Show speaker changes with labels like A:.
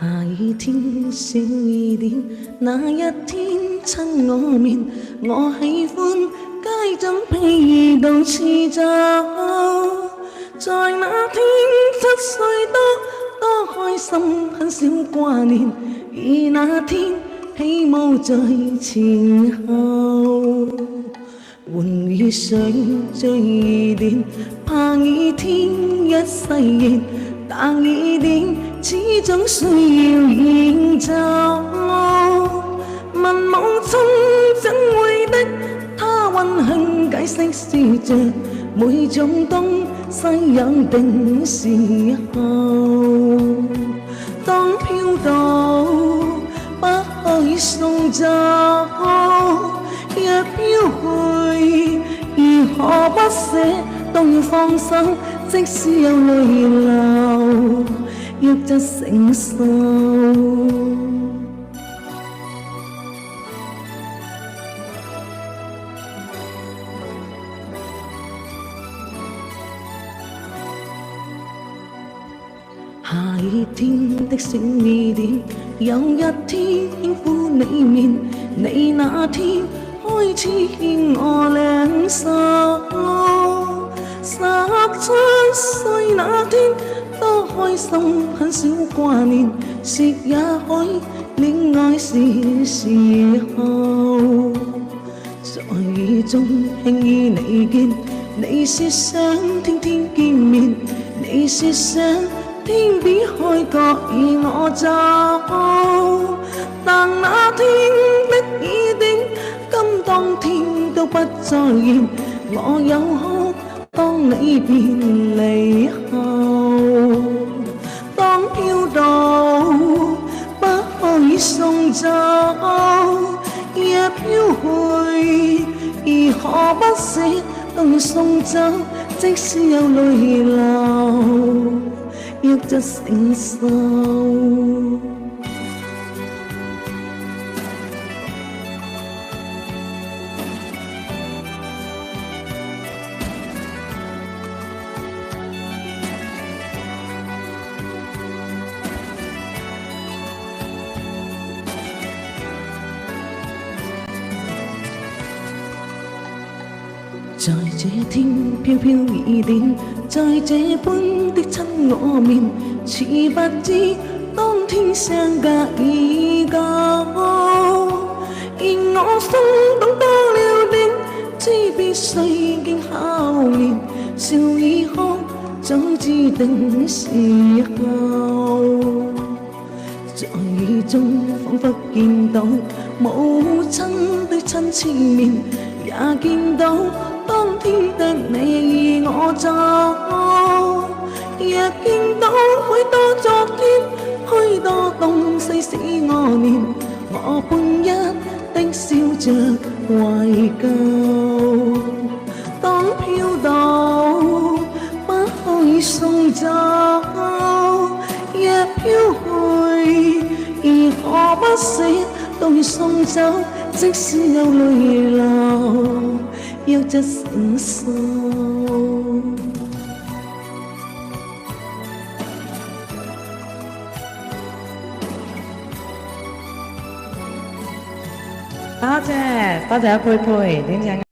A: 下雨天少點，那一天親我面，我喜歡街中披兒到刺袖。在那天7歲多開心，很少掛念，而那天起舞在前後。換雨水最易電，怕雨天一世熱，但雨點始終需要演奏。問母親怎會的，她溫馨解釋說着每種東西有定時候。當飄到不可以送走，若飄去如何不捨，都要放手，即使有淚流，亦就承受。下雨天的小雨點，有一天輕撫你面，你那天開始牽我兩手。17歲那天多開心，很少掛念，說也許戀愛是時候。在雨中輕於你見，你說想天天見面，你說想天比開角而我走，但那天的雨點，今當天都不再現。我有哭，當你便離後，當飄到不可以送走，若飄去如何不捨，都要送走，即使有淚流，亦就承受。在這天飄飄雨點，在這般的親我面，似不知當天相隔已久。而我心懂多了點，知必須經考驗，笑與哭早知定時候。在雨中彷彿見到母親的親切面，也見到當天的你而我走，若見到許多昨天，許多東西使我念，我半一的笑着懷舊。當飄到不可以送走，若飄去如何不捨，都要送走，即使有淚流，要จะ承受。
B: 多謝阿佩佩點唱。